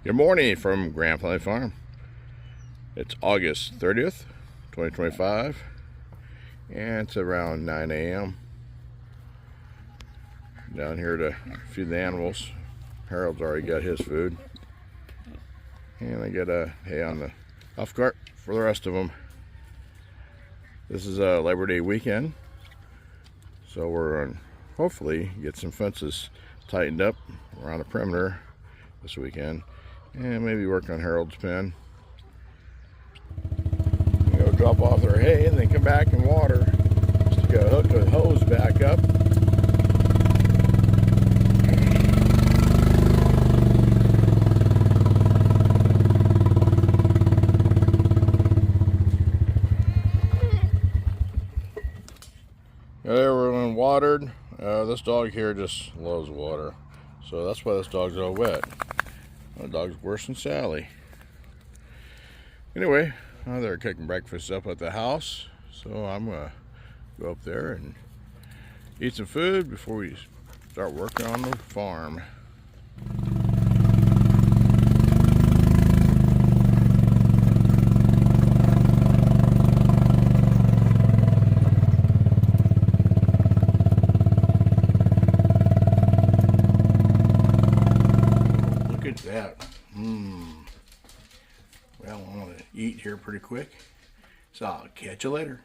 Good morning from Grand Family Farm. It's August 30th, 2025, and it's around 9 a.m. Down here to feed the animals. Harold's already got his food. And I got hay on the off cart for the rest of them. This is a Labor Day weekend, so we're on, hopefully get some fences tightened up around the perimeter this weekend, and maybe work on Harold's pen. Go drop off their hay and then come back and water. Just go hook the hose back up. Everyone watered. This dog here just loves water, so that's why this dog's all wet. The dog's worse than Sally. Anyway, they're cooking breakfast up at the house, so I'm gonna go up there and eat some food before we start working on the farm. Look at that. Well, I'm gonna eat here pretty quick, so I'll catch you later.